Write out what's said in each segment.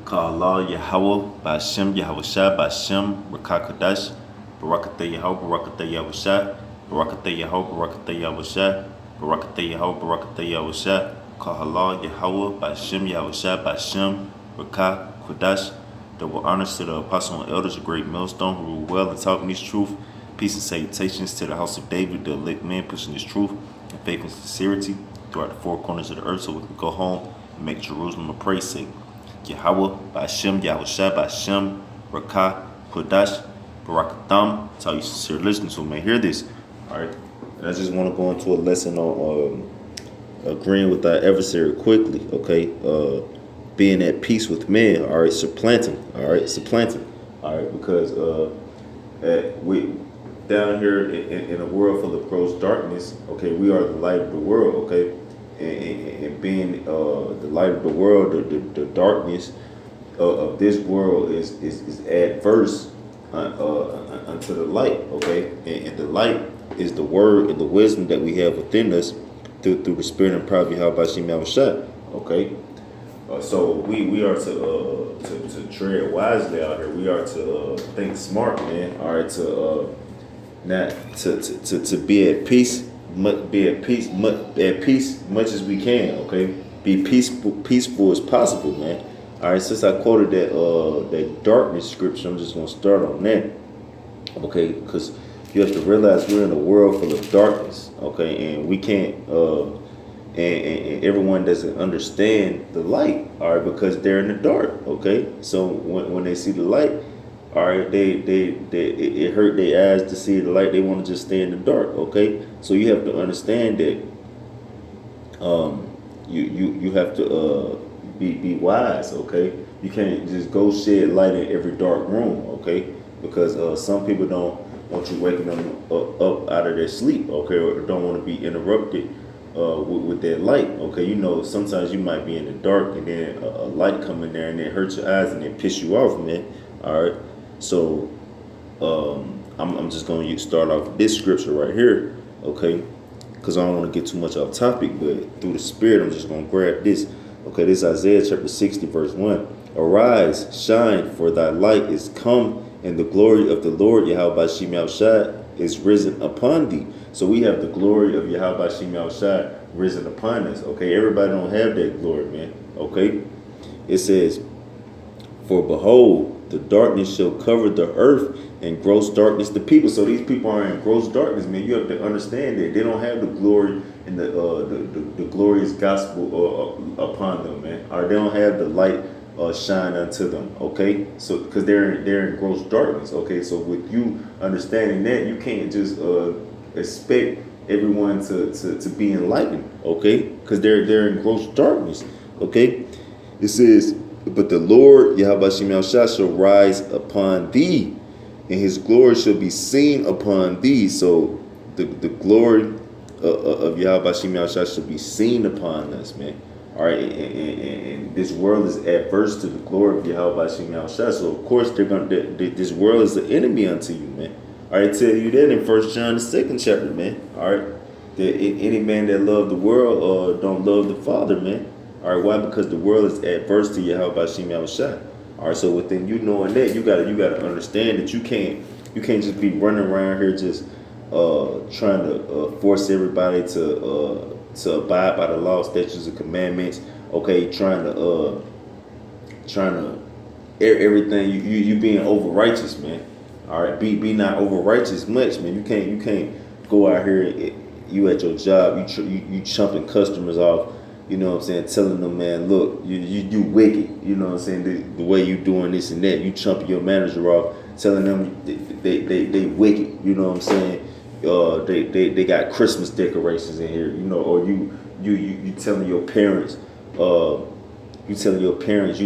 Allah YAHAWAH BAHASHAM YAHAWASHI BAHASHAM QADASH BARAK YAHAWAH BARAK YAHAWASHI BARAK YAHAWAH BARAK YAHAWASHI BARAK YAHAWAH BARAK YAHAWASHI Allah YAHAWAH BAHASHAM YAHAWASHI BAHASHAM QADASH. Double honors to the apostle and elders, a great millstone who rule well and taught me this truth. Peace and salutations to the house of David, the elect man pushing this truth and faith and sincerity throughout the four corners of the earth, so we can go home and make Jerusalem a praise sake. YAHAWAH BAHASHAM YAHAWASHI BAHASHAM QADASH BARAK. That's how you sincere listening, so man, hear this. Alright. I just want to go into a lesson on agreeing with our adversary quickly, okay? Being at peace with men, all right, supplanting, all right, because we down here in a world full of gross darkness, okay, we are the light of the world, okay, and being the light of the world, the darkness of this world is adverse unto the light, okay, and the light is the word and the wisdom that we have within us through the spirit and power of YAHAWASHI, okay. So we are to tread wisely out here. We are to think smart, man. All right, not to be at peace, much as we can. Okay, be peaceful as possible, man. All right. Since I quoted that darkness scripture, I'm just gonna start on that. Okay, because you have to realize we're in a world full of darkness. Okay, and we can't. And everyone doesn't understand the light, all right, because they're in the dark, okay? So when they see the light, all right, it hurt their eyes to see the light. They want to just stay in the dark, okay? So you have to understand that you have to be wise, okay? You can't just go shed light in every dark room, okay? Because some people don't want you waking them up out of their sleep, okay, or don't want to be interrupted with that light, okay? You know, sometimes you might be in the dark and then a light come in there and it hurts your eyes and it piss you off, man. All right, so I'm just going to start off with this scripture right here, okay? Because I don't want to get too much off topic, but through the spirit, I'm just going to grab this. Okay, this is Isaiah chapter 60, verse 1. Arise, shine, for thy light is come, and the glory of the Lord YAHAWASHI is risen upon thee. So we have the glory of YAHAWASHI risen upon us. Okay, everybody don't have that glory, man. Okay, it says, for behold, the darkness shall cover the earth, and gross darkness the people. So these people are in gross darkness, man. You have to understand that they don't have the glory and the glorious gospel upon them, man. Or they don't have the light shine unto them, okay? So because they're in gross darkness, okay? So with you understanding that, you can't just expect everyone to be enlightened, okay? Because they're in gross darkness, okay? It says, but the Lord YAHAWASHI shall rise upon thee, and his glory shall be seen upon thee. So the glory of YAHAWASHI shall be seen upon us, man. All right, and this world is adverse to the glory of YAHAWASHI. So of course this world is the enemy unto you, man. All right, tell you that in 1 John the 2nd chapter, man. All right, that any man that love the world don't love the Father, man. All right, why? Because the world is adverse to YAHAWASHI. All right, so within you knowing that, you gotta understand that you can't just be running around here just trying to force everybody to abide by the law, statutes, and commandments. Okay, trying to everything you being over righteous, man. All right, be not over righteous much, man. You can't go out here. You at your job, you chumping customers off. You know what I'm saying? Telling them, man, look, you wicked. You know what I'm saying? The way you doing this and that, you chumping your manager off, telling them they wicked. You know what I'm saying? They got Christmas decorations in here. You know, or you telling your parents, you're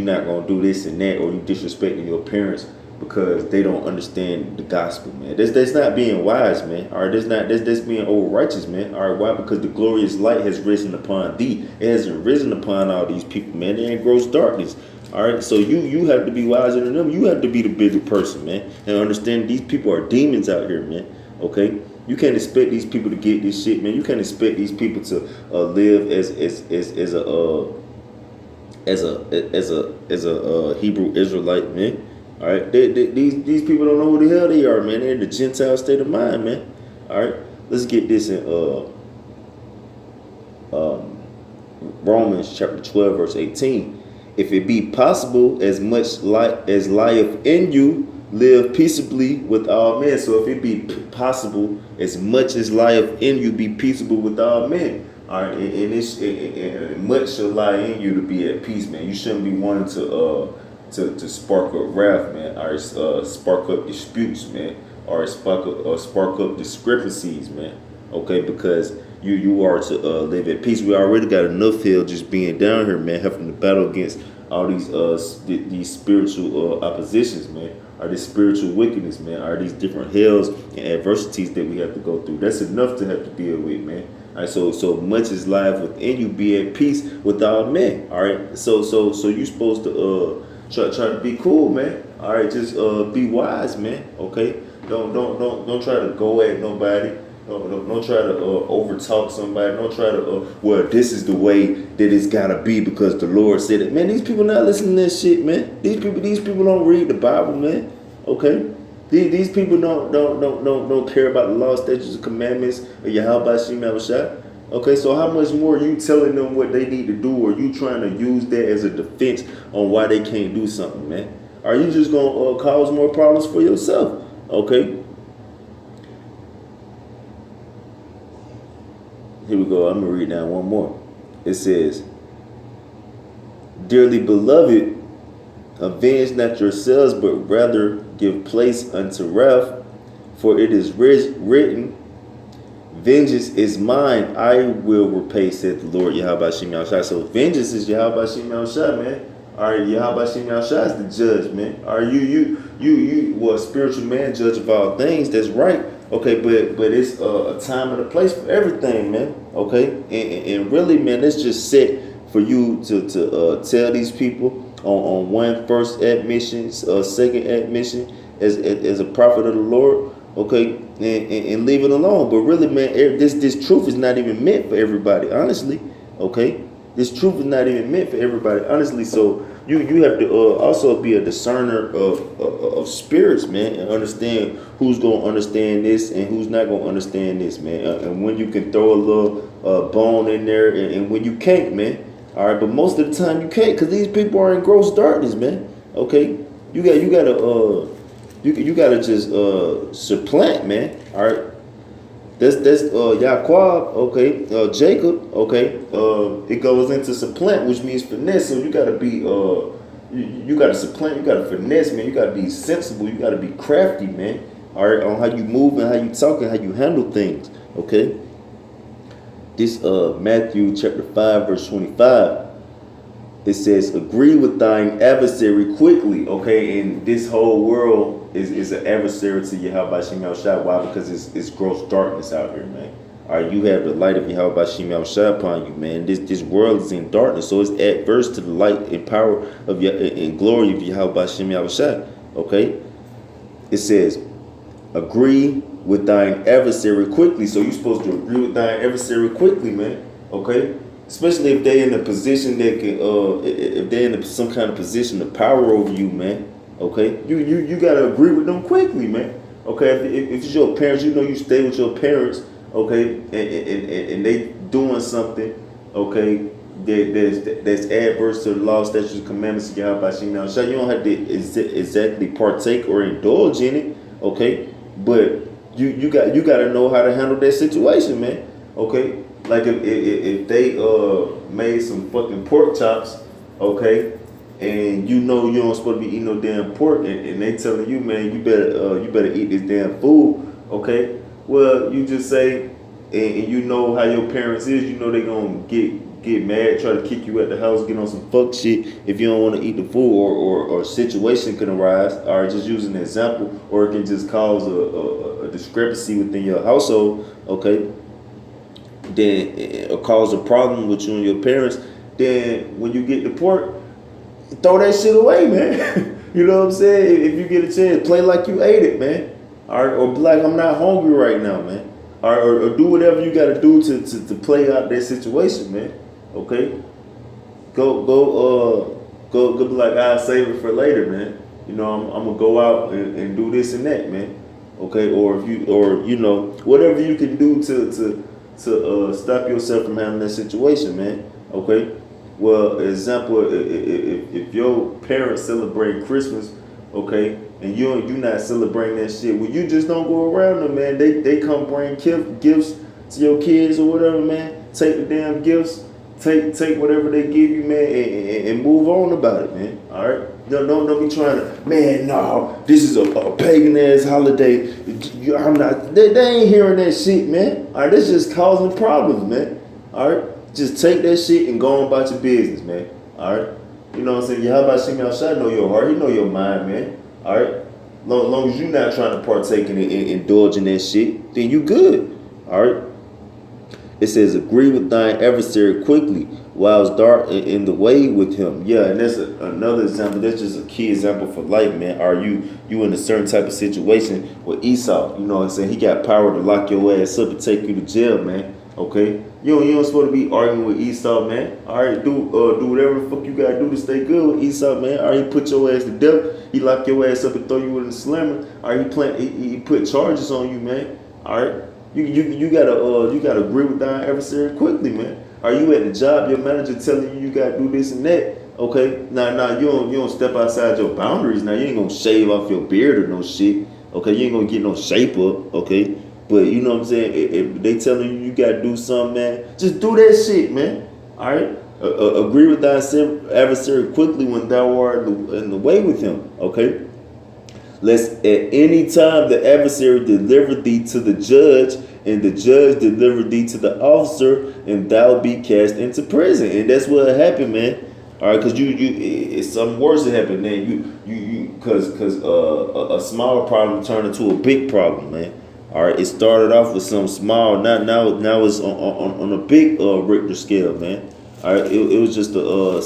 not gonna do this and that, or you disrespecting your parents because they don't understand the gospel, man. That's not being wise, man. All right, that's being over righteous, man. All right, why? Because the glorious light has risen upon thee. It hasn't risen upon all these people, man. They're in gross darkness. All right, so you have to be wiser than them. You have to be the bigger person, man, and understand these people are demons out here, man. Okay, you can't expect these people to get this shit, man. You can't expect these people to live as as a Hebrew Israelite, man. All right, these people don't know who the hell they are, man. They're in the Gentile state of mind, man. All right, let's get this in Romans chapter 12, verse 18. If it be possible, as much as lieth in you, live peaceably with all men. So if it be possible, as much as lieth in you, be peaceable with all men. All right, and much shall lie in you to be at peace, man. You shouldn't be wanting to spark up wrath, man, or spark up disputes, man, or spark up discrepancies, man. Okay, because you are to live at peace. We already got enough hell just being down here, man, having to battle against all these spiritual oppositions, man, or this spiritual wickedness, man, or these different hells and adversities that we have to go through. That's enough to have to deal with, man. All right, so much is life within you, be at peace with all men. All right, so you supposed to try to be cool, man. All right, just be wise, man. Okay, don't try to go at nobody. Don't try to overtalk somebody. Don't try to well, this is the way that it's gotta be because the Lord said it. Man, these people not listening to that shit, man. These people don't read the Bible, man. Okay, these people don't care about the law, statutes, and commandments of YAHAWASHI. Okay, so how much more are you telling them what they need to do, or you trying to use that as a defense on why they can't do something, man? Are you just gonna cause more problems for yourself? Okay. Here we go. I'm going to read down one more. It says, dearly beloved, avenge not yourselves, but rather give place unto wrath, for it is written, vengeance is mine, I will repay, said the Lord YAHAWASHI. So vengeance is YAHAWASHI, man. All right, YAHAWASHI is the judge, man. All right, you well, spiritual man, judge of all things. That's right. Okay, but it's a time and a place for everything, man. Okay, and really, man, it's just set for you to tell these people on one first admission, second admission as a prophet of the Lord. Okay, and leave it alone. But really, man, this truth is not even meant for everybody, honestly. Okay, this truth is not even meant for everybody, honestly. So you have to also be a discerner of spirits, man, and understand who's gonna understand this and who's not gonna understand this, man, and when you can throw a little bone in there and when you can't, man. All right, but most of the time you can't because these people are in gross darkness, man. Okay, you gotta just supplant, man. All right. That's Yaquab, okay, Jacob, okay. It goes into supplant, which means finesse. So you gotta be you gotta supplant, you gotta finesse, man. You gotta be sensible, you gotta be crafty, man. All right, on how you move and how you talk and how you handle things, okay. This Matthew chapter 5 verse 25. It says, agree with thine adversary quickly, okay? And this whole world is an adversary to YAHAWASHI. Why? Because it's gross darkness out here, man. All right, you have the light of YAHAWASHI upon you, man. This world is in darkness, so it's adverse to the light and power of and glory of YAHAWASHI, okay? It says, agree with thine adversary quickly. So you're supposed to agree with thine adversary quickly, man, okay? Especially if they're in a position that can, if they're in some kind of position of power over you, man. Okay, you gotta agree with them quickly, man. Okay, if it's your parents, you know you stay with your parents. Okay, and they doing something, okay, that's adverse to the law, statutes, and commandments of YAHAWASHI. You don't have to exactly partake or indulge in it. Okay, but you got to know how to handle that situation, man. Okay. Like if they made some fucking pork chops, okay, and you know you don't supposed to be eating no damn pork, and they telling you, man, you better eat this damn food, okay. Well, you just say, and you know how your parents is, you know they gonna get mad, try to kick you at the house, get on some fuck shit if you don't want to eat the food, or a situation can arise, or just using an example, or it can just cause a discrepancy within your household, okay. Then cause a problem with you and your parents. Then when you get the pork, throw that shit away, man. You know what I'm saying? If you get a chance, play like you ate it, man. All right, or be like, I'm not hungry right now, man. All right, or do whatever you got to do to play out that situation, man. Okay? go be like, I'll save it for later, man. You know, I'm gonna go out and do this and that, man. Okay, or if you, or you know, whatever you can do to stop yourself from having that situation, man. Okay. Well, example, if your parents celebrate Christmas, okay, and you not celebrating that shit, well, you just don't go around them, man. They come bring gifts to your kids or whatever, man. Take the damn gifts, take whatever they give you, man, and move on about it, man. All right. Don't be trying to, man, no, this is a pagan ass holiday. I'm not, they ain't hearing that shit, man. All right, that's just causing problems, man. All right, just take that shit and go on about your business, man. All right, you know what I'm saying? YAHAWASHI outside know your heart, he know your mind, man. All right, long as you not trying to partake in indulge in that shit, then you good. All right. It says, agree with thine adversary quickly, whilst dart in the way with him. Yeah, and that's another example. That's just a key example for life, man. Are you in a certain type of situation with Esau? You know what I'm saying? He got power to lock your ass up and take you to jail, man. Okay? You don't supposed to be arguing with Esau, man. All right, do whatever the fuck you gotta do to stay good with Esau, man. All right, he put your ass to death. He lock your ass up and throw you in the slammer. All right, he put charges on you, man. All right. You gotta agree with thine adversary quickly, man. Are you at the job, your manager telling you gotta do this and that? Okay, now you don't step outside your boundaries. Now you ain't gonna shave off your beard or no shit. Okay, you ain't gonna get no shape up. Okay, but you know what I'm saying. If they telling you gotta do something, man, just do that shit, man. All right, agree with thine adversary quickly when thou art in the way with him. Okay. Lest at any time the adversary deliver thee to the judge, and the judge deliver thee to the officer, and thou be cast into prison. And that's what happened, man. All right, because it's something worse that happened. Then because a small problem turned into a big problem, man. All right, it started off with some small, now it's on a big Richter scale, man. All right, it was just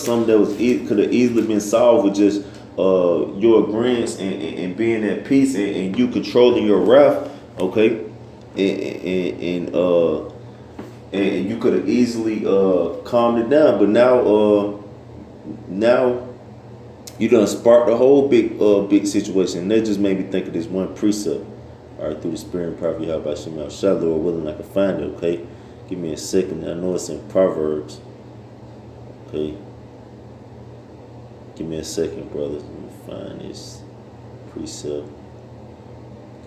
something that could have easily been solved with just your agreements and being at peace and you controlling your wrath, okay, and you could have easily calmed it down, but now you done sparked the whole big situation. And that just made me think of this one precept. All right, through the spirit and prophet, YAHAWASHI outside, Lord willing, I can find it. Okay, give me a second. I know it's in Proverbs. Okay. Give me a second, brother. Let me find this precept.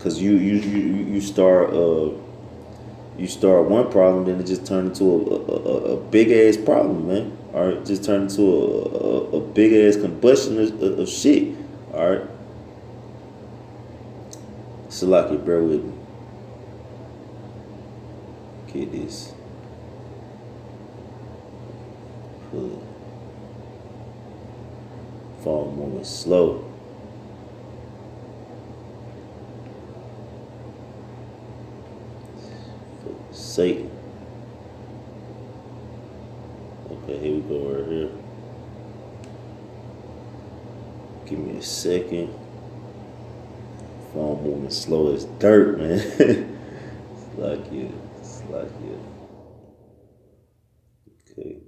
Cause you start one problem, then it just turned into a big ass problem, man. All right, just turned into a big ass combustion of shit. All right. Salaki, bear with me. Get this. Pull it. Phone moving slow. Satan. Okay, here we go right here. Give me a second. Phone moving slow as dirt, man. It's like it. Okay.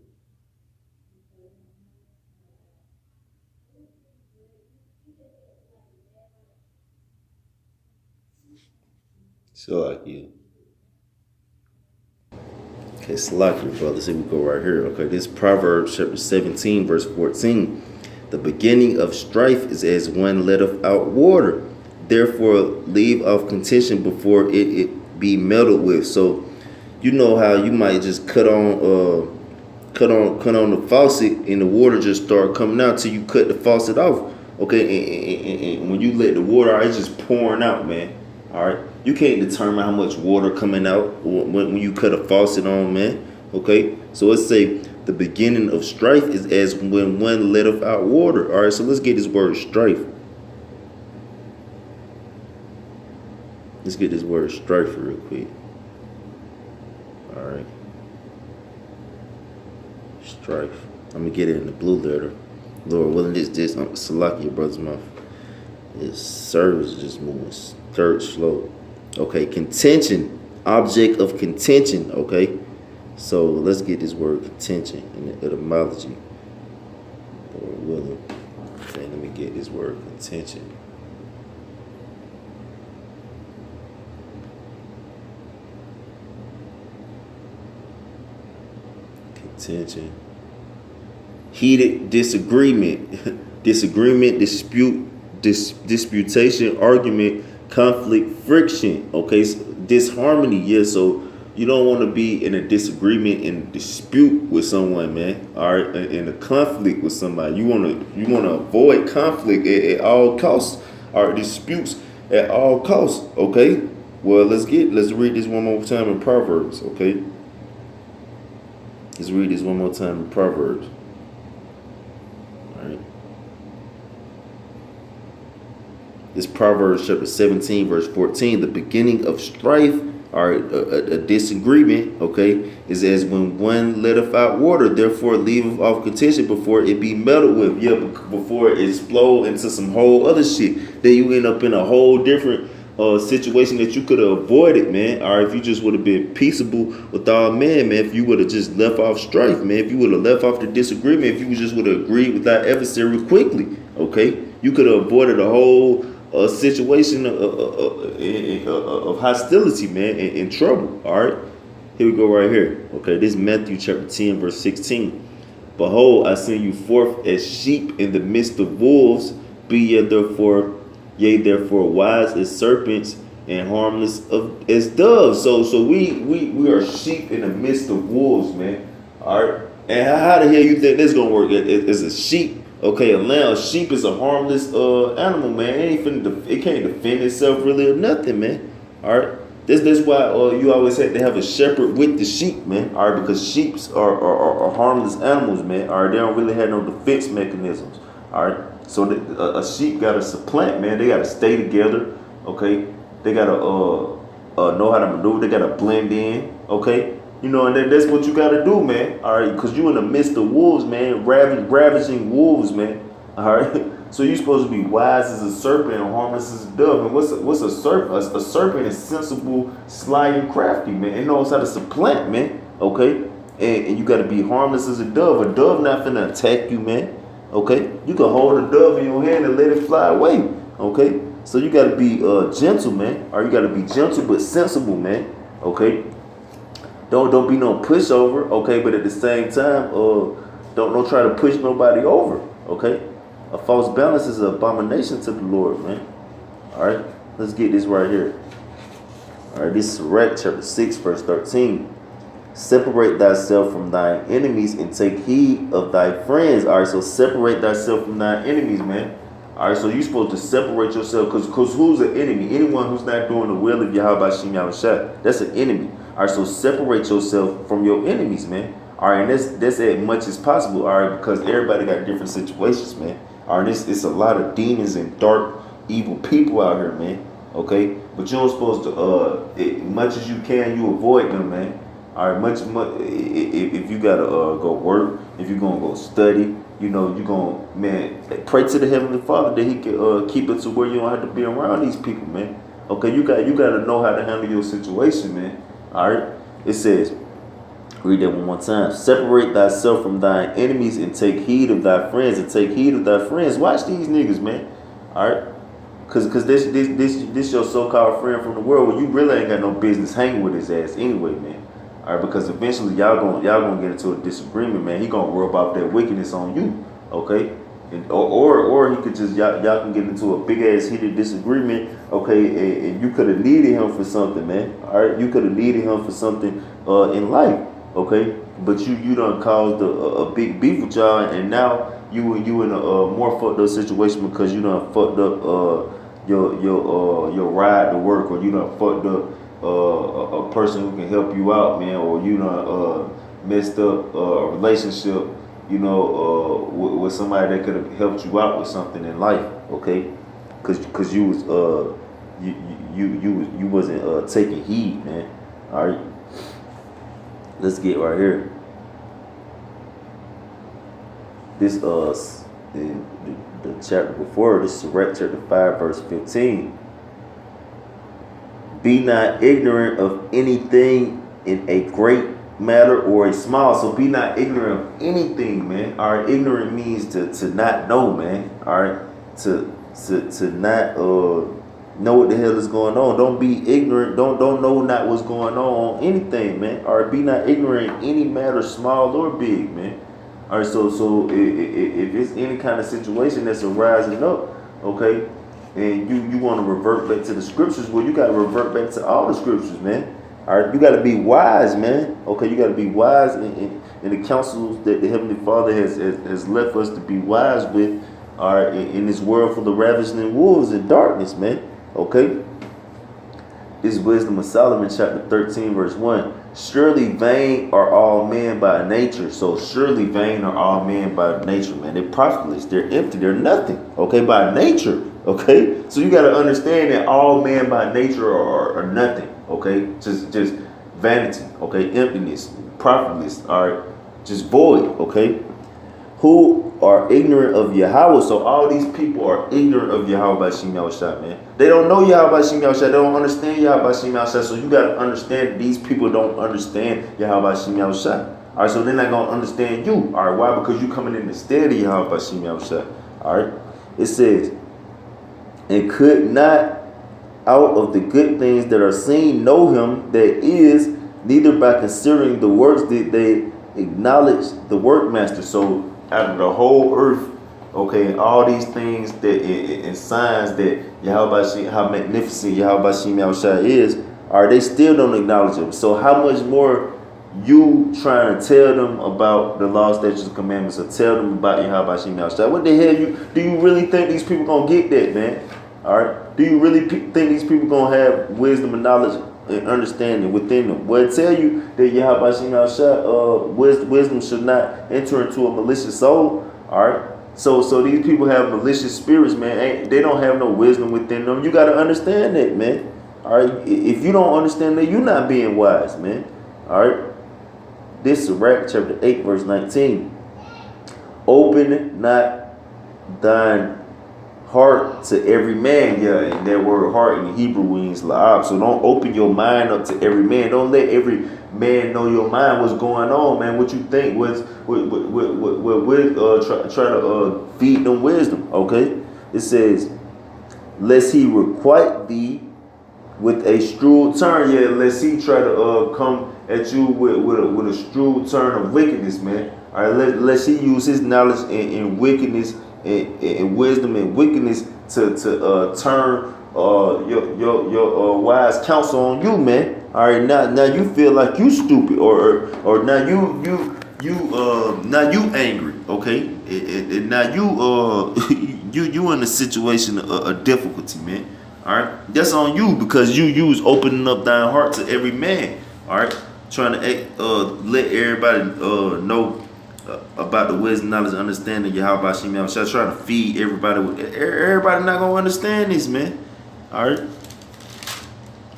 Salakia. Okay, Salakia, brothers. Here we go right here. Okay, this Proverbs chapter 17, verse 14. The beginning of strife is as one letteth out water. Therefore, leave off contention before it be meddled with. So, you know how you might just cut on the faucet and the water just start coming out till you cut the faucet off. Okay, and when you let the water out, it's just pouring out, man. All right, you can't determine how much water coming out when you cut a faucet on, man. Okay, so let's say the beginning of strife is as when one letteth out water. All right, so let's get this word strife. Let's get this word strife real quick. All right, strife. I'm gonna get it in the blue letter. Lord willing, this Salakia, brother's mouth. This service is just moving third slow. Okay, contention, object of contention. Okay, so let's get this word contention in the etymology. will. Okay, let me get this word contention. Contention. Heated disagreement. Disagreement, disputation, argument, conflict, friction. Okay, so disharmony. Yeah, so you don't want to be in a disagreement and dispute with someone, man. All right, in a conflict with somebody. You wanna avoid conflict at all costs. All right, disputes at all costs. Okay. Well, let's read this one more time in Proverbs. Okay. Let's read this one more time in Proverbs. All right. This Proverbs chapter 17, verse 14. The beginning of strife, or a disagreement, okay, is as when one letteth out water, therefore leaveth off contention before it be meddled with. Yeah, before it explode into some whole other shit. Then you end up in a whole different situation that you could have avoided, man. Or if you just would have been peaceable with all men, man. If you would have just left off strife, man. If you would have left off the disagreement, if you just would have agreed with that adversary quickly, okay, you could have avoided a whole situation of hostility, man, and trouble. All right, here we go right here. Okay, this is Matthew chapter 10, verse 16. Behold, I send you forth as sheep in the midst of wolves. Be ye therefore wise as serpents and harmless as doves. So we are sheep in the midst of wolves, man. All right, and how the hell you think this gonna work? As a sheep. Okay, a sheep is a harmless animal, man. It can't defend itself really or nothing, man. All right, that's why you always have to have a shepherd with the sheep, man. All right, because sheep are harmless animals, man. All right, they don't really have no defense mechanisms. All right, so a sheep got to supplant, man. They got to stay together. Okay, they got to know how to maneuver. They got to blend in. Okay. You know, and that's what you got to do, man. All right, because you in the midst of wolves, man, ravaging wolves, man. All right, so you're supposed to be wise as a serpent and harmless as a dove. And what's a serpent? A serpent is sensible, sly, and crafty, man. It knows how to supplant, man. Okay, and you got to be harmless as a dove. A dove not finna attack you, man. Okay, you can hold a dove in your hand and let it fly away. Okay, so you got to be gentle, man. Or you got to be gentle but sensible, man. Okay. Don't be no pushover, okay? But at the same time, don't try to push nobody over, okay? A false balance is an abomination to the Lord, man. All right, let's get this right here. All right, this is RAWCHAA chapter 6, verse 13. Separate thyself from thine enemies and take heed of thy friends. All right, so separate thyself from thine enemies, man. All right, so you're supposed to separate yourself because who's an enemy? Anyone who's not doing the will of YAHAWASHI, that's an enemy. All right, so separate yourself from your enemies, man. All right, and that's as much as possible. All right, because everybody got different situations, man. All right, it's a lot of demons and dark, evil people out here, man. Okay, but you're supposed to, as much as you can, you avoid them, man. All right, much. If you gotta go work, if you're gonna go study, you know, you're gonna, man, pray to the Heavenly Father that He can keep it to where you don't have to be around these people, man. Okay, you gotta know how to handle your situation, man. All right, it says, read that one more time. Separate thyself from thine enemies and take heed of thy friends. And take heed of thy friends. Watch these niggas, man. All right, cause this your so-called friend from the world. Well, you really ain't got no business hanging with his ass anyway, man. All right, because eventually y'all gonna get into a disagreement, man. He gonna rub off that wickedness on you, okay? And, or he could just y'all can get into a big ass heated disagreement, okay? And you could have needed him for something, man. All right, you could have needed him for something in life, okay? But you done caused a big beef with y'all, and now you in a more fucked up situation because you done fucked up your ride to work, or you done fucked up a person who can help you out, man, or you done messed up a relationship, you know, with somebody that could have helped you out with something in life, okay? Cause you was you wasn't taking heed, man. All right, let's get right here. This the chapter before this is RAWCHAA chapter 5, verse 15. Be not ignorant of anything in a great matter or a small. So be not ignorant of anything, man. All right, ignorant means to not know, man. All right, to not know what the hell is going on. Don't be ignorant. Don't know not what's going on anything, man. All right, be not ignorant in any matter, small or big, man. All right, so if it's any kind of situation that's arising up, okay, and you want to revert back to the scriptures, well, you got to revert back to all the scriptures, man. All right, you got to be wise, man. Okay, you got to be wise in the counsels that the Heavenly Father has left us to be wise with. All right, in this world full of ravaging wolves and darkness, man. Okay, this is Wisdom of Solomon, chapter 13, verse 1. Surely vain are all men by nature. So surely vain are all men by nature, man. They're profitless. They're empty. They're nothing. Okay, by nature. Okay, so you got to understand that all men by nature are nothing. Okay, just vanity. Okay, emptiness, profitless. All right, just void. Okay, who are ignorant of Yahawah. So all these people are ignorant of YAHAWASHI, man. They don't know YAHAWASHI. They don't understand YAHAWASHI. So you got to understand that these people don't understand YAHAWASHI. All right, so they're not going to understand you. All right, why? Because you coming in instead of YAHAWASHI. All right, it says, and could not out of the good things that are seen know him that is, neither by considering the works did they acknowledge the workmaster. So out of the whole earth, okay, all these things that and signs that Yahawah, how magnificent Yahawah is, are they still don't acknowledge him. So how much more you trying to tell them about the law, statutes, and commandments, or tell them about Yahawah? What the hell do you really think these people gonna get that, man? All right, do you really think these people gonna have wisdom and knowledge and understanding within them? Well, it tell you that Yahawah wisdom should not enter into a malicious soul. All right, so these people have malicious spirits, man. They don't have no wisdom within them. You got to understand that, man. All right, if you don't understand that, you're not being wise, man. All right, this is RAWCHAA chapter 8, verse 19. Open not thine heart to every man. Yeah, and that word heart in Hebrew means la'ab. So don't open your mind up to every man. Don't let every man know your mind, what's going on, man. What you think, try to feed them wisdom. Okay, it says, lest he requite thee with a shrewd turn. Yeah, lest he try to come at you with a shrewd turn of wickedness, man. All right, lest he use his knowledge in wickedness and wisdom and wickedness to turn your wise counsel on you, man. All right, now you feel like you stupid, or now now you angry, okay? And now you in a situation of difficulty, man. All right, that's on you, because you was opening up thine heart to every man. All right, trying to let everybody know about the wisdom, knowledge, understanding Yahawah, trying to feed everybody. Everybody not gonna understand this, man. All right,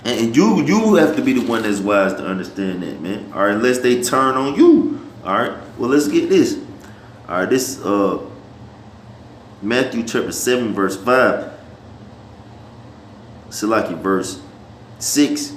and you have to be the one that's wise to understand that, man. All right, unless they turn on you. All right, well, let's get this. All right, this Matthew chapter 7, verse 5. Salaki, verse 6.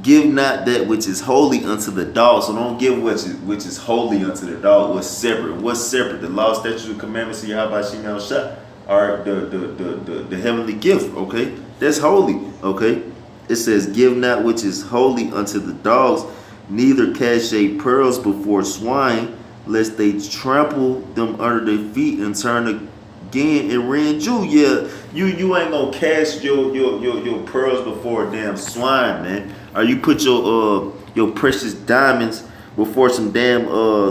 Give not that which is holy unto the dog. So don't give which is holy unto the dog. What's separate? What's separate? The law, statutes, and commandments of Yahawah are the heavenly gift. Okay, that's holy. Okay, it says, give not which is holy unto the dogs, neither cast ye pearls before swine, lest they trample them under their feet and turn again and rend you. Yeah, you ain't gonna cast your pearls before a damn swine, man. Or you put your precious diamonds before some damn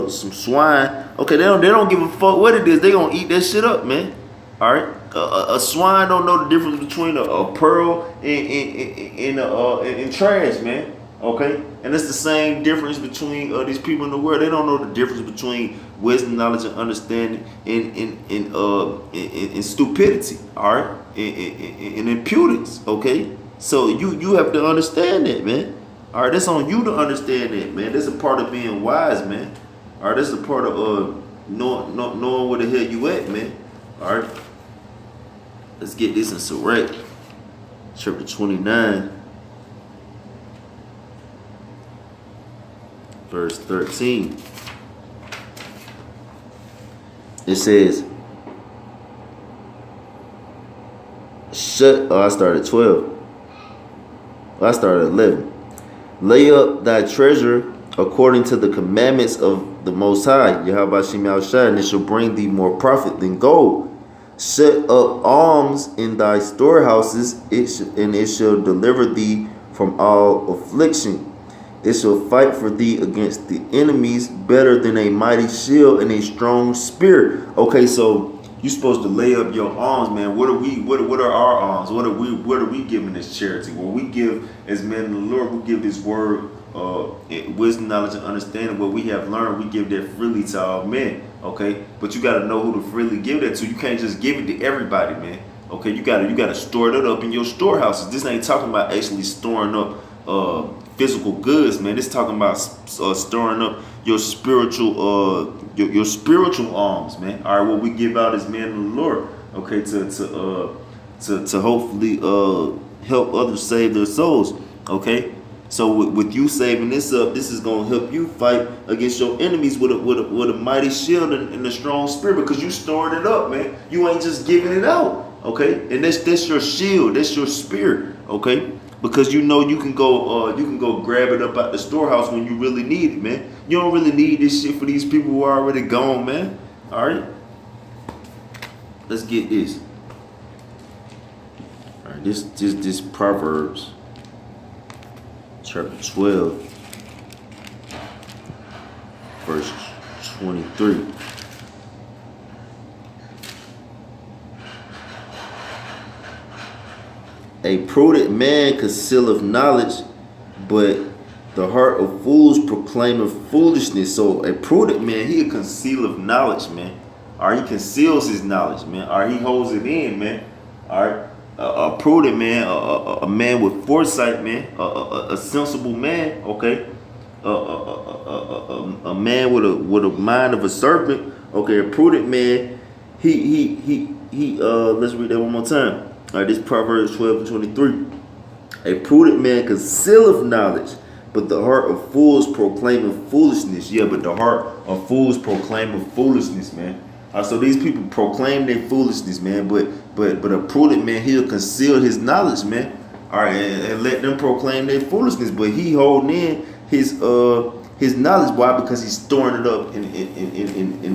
some swine. Okay, they don't give a fuck what it is. They gonna eat that shit up, man. All right, a swine don't know the difference between a pearl and trash, man. Okay, and it's the same difference between these people in the world. They don't know the difference between wisdom, knowledge, and understanding and stupidity. All right, and impudence. Okay, so you have to understand that, man. All right, that's on you to understand that, man. That's a part of being wise, man. All right, that's a part of knowing where the hell you at, man. All right, let's get this in Sirach, chapter 29. verse 13. It says, I started 12. I started 11. Lay up thy treasure according to the commandments of the Most High, YAHWASHI, and it shall bring thee more profit than gold. Set up alms in thy storehouses, and it shall deliver thee from all affliction. It shall fight for thee against the enemies better than a mighty shield and a strong spirit. Okay, so you're supposed to lay up your alms, man. What are our alms? What are we giving as charity? Well, we give as men of the Lord, we give this word, wisdom, knowledge, and understanding. What we have learned, we give that freely to all men. Okay, but you got to know who to freely give that to. You can't just give it to everybody, man. Okay, you gotta store that up in your storehouses. This ain't talking about actually storing up physical goods, man. This talking about storing up your spiritual your spiritual alms, man. All right, what we give out as men of the Lord, okay, to hopefully help others save their souls. Okay, so with you saving this up, this is gonna help you fight against your enemies with a mighty shield and a strong spirit, because you storing it up, man. You ain't just giving it out, okay? And that's your shield, that's your spirit, okay? Because you know you can go grab it up out the storehouse when you really need it, man. You don't really need this shit for these people who are already gone, man. All right, let's get this. All right, this Proverbs chapter 12, verse 23. A prudent man concealeth knowledge, but the heart of fools proclaimeth foolishness. So a prudent man, he concealeth knowledge, man. Or he conceals his knowledge, man. Or he holds it in, man. All right. A prudent man, a man with foresight, man. A sensible man, okay. A man with a mind of a serpent, okay. A prudent man, he let's read that one more time. All right, this Proverbs 12:23. A prudent man concealeth knowledge, but the heart of fools proclaimeth foolishness. Yeah, but the heart of fools proclaimeth foolishness, man. All right, so these people proclaim their foolishness, man. But a prudent man, he'll conceal his knowledge, man. All right, and let them proclaim their foolishness. But he holding in his knowledge. Why? Because he's storing it up in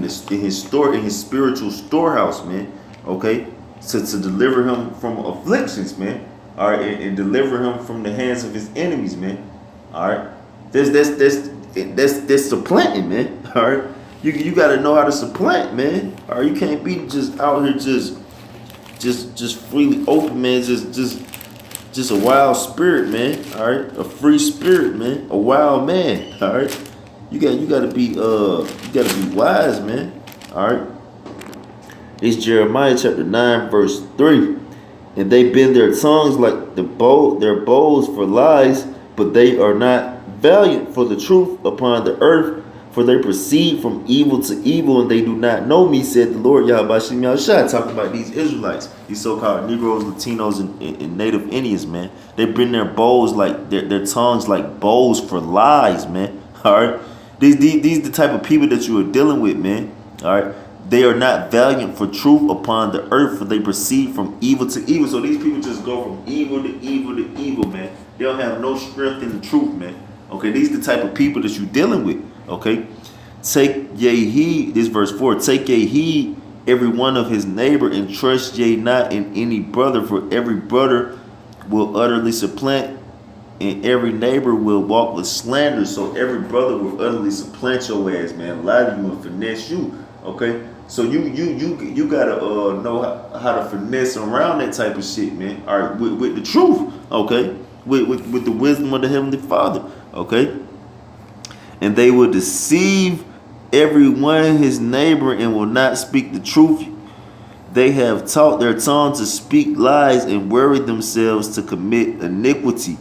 his spiritual storehouse, man. Okay. To deliver him from afflictions, man. All right, and deliver him from the hands of his enemies, man. All right, that's supplanting, man. All right, you got to know how to supplant, man. All right, you can't be just out here just freely open, man. Just a wild spirit, man. All right, a free spirit, man. A wild man. All right, you got to be wise, man. All right. It's Jeremiah chapter 9, verse 3. And they bend their tongues like their bows for lies, but they are not valiant for the truth upon the earth, for they proceed from evil to evil, and they do not know me, said the Lord YAHWASHI. Talking about these Israelites, these so-called Negroes, Latinos, and Native Indians, man. They bend their bows like their tongues like bows for lies, man. All right, these the type of people that you are dealing with, man. All right. They are not valiant for truth upon the earth, for they proceed from evil to evil. So these people just go from evil to evil to evil, man. They don't have no strength in the truth, man. Okay, these are the type of people that you're dealing with. Okay, take ye heed. This verse 4. Take ye heed every one of his neighbor, and trust ye not in any brother, for every brother will utterly supplant, and every neighbor will walk with slander. So every brother will utterly supplant your ass, man. Lie to you and finesse you. Okay. So you gotta know how to finesse around that type of shit, man. All right, with the truth, okay, with the wisdom of the Heavenly Father, okay. And they will deceive everyone his neighbor and will not speak the truth. They have taught their tongue to speak lies and worry themselves to commit iniquity.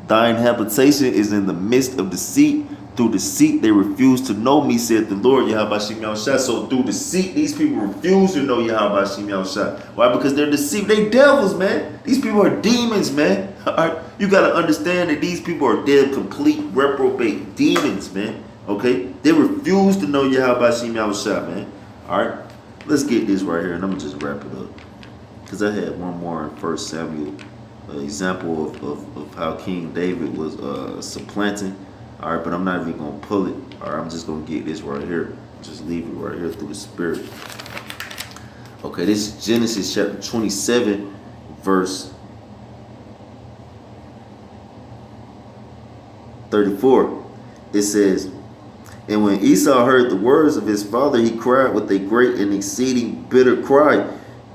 Thine habitation is in the midst of deceit. Through deceit they refuse to know me, said the Lord YAHWASHI. So through deceit, these people refuse to know YAHWASHI. Why? Because they're deceived. They devils, man. These people are demons, man. All right? You got to understand that these people are dead, complete, reprobate demons, man. Okay? They refuse to know YAHAWASHI YAHAWASHI, man. Alright? Let's get this right here, and I'm going to just wrap it up. Because I had one more in 1 Samuel, an example of how King David was supplanting. Alright, but I'm not even going to pull it. Alright, I'm just going to get this right here. Just leave it right here through the Spirit. Okay, this is Genesis chapter 27, verse 34. It says, and when Esau heard the words of his father, he cried with a great and exceeding bitter cry,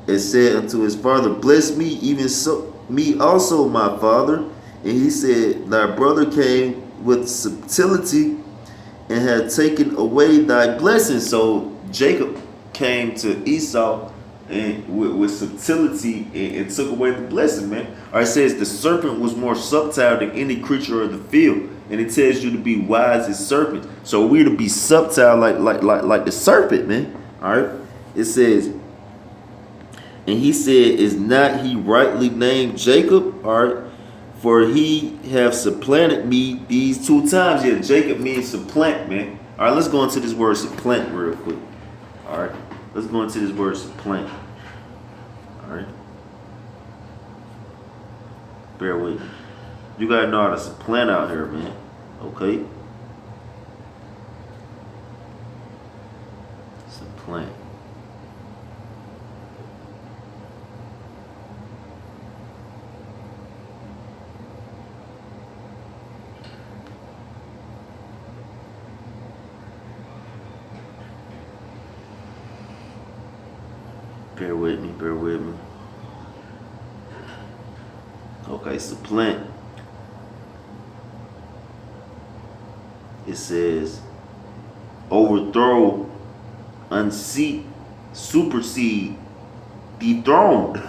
and said unto his father, bless me, even so me also, my father. And he said, thy brother came with subtlety and had taken away thy blessing. So Jacob came to Esau and with subtlety and took away the blessing, man. All right, it says the serpent was more subtle than any creature of the field, and it tells you to be wise as serpent. So we're to be subtle like the serpent, man. All right, it says, and he said, is not he rightly named Jacob? All right, for he have supplanted me these 2 times. Yeah, Jacob means supplant, man. All right, let's go into this word supplant real quick. All right, let's go into this word supplant. All right, bear with me. You gotta know how to supplant out here, man. Okay, supplant. Bear with me, bear with me. Okay, supplant. It says overthrow, unseat, supersede, dethrone.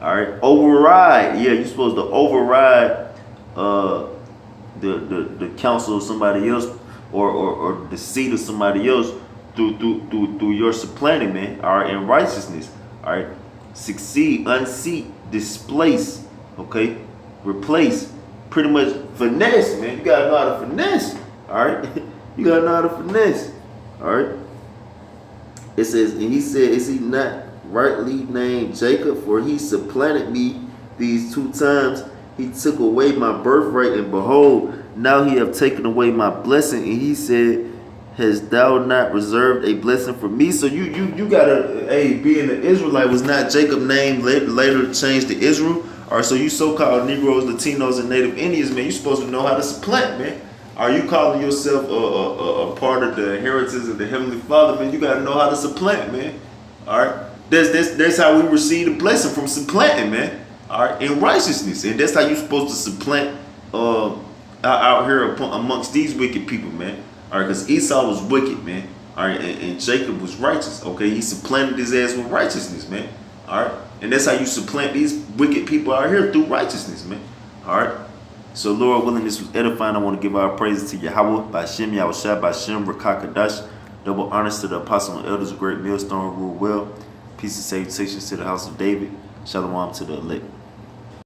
All right, override. Yeah, you're supposed to override the counsel of somebody else or the seat of somebody else through your supplanting, man. All right, in righteousness. All right, succeed, unseat, displace. Okay, replace. Pretty much finesse, man. You gotta know how to finesse. All right, you gotta know how to finesse. All right. It says, and he said, is he not rightly named Jacob? For he supplanted me these 2 times. He took away my birthright, and behold, now he have taken away my blessing. And he said, hast thou not reserved a blessing for me? So you gotta, hey, being an Israelite was not Jacob named, later changed to Israel. All right, so you so-called Negroes, Latinos, and Native Indians, man, you supposed to know how to supplant, man. Are you calling yourself a part of the inheritance of the Heavenly Father, man? You gotta know how to supplant, man. All right, that's how we receive the blessing, from supplanting, man. All right, in righteousness, and that's how you're supposed to supplant out here amongst these wicked people, man. All right, because Esau was wicked, man. All right, and Jacob was righteous. Okay, he supplanted his ass with righteousness, man. All right, and that's how you supplant these wicked people out here, through righteousness, man. All right. So, Lord willing, this was edifying. I want to give our praises to Yahawah, BAHASHAM, YAHAWASHI, BAHASHAM, QADASH. Double honors to the apostle and elders, a great millstone, rule well. Peace and salutations to the house of David. Shalawam to the elect.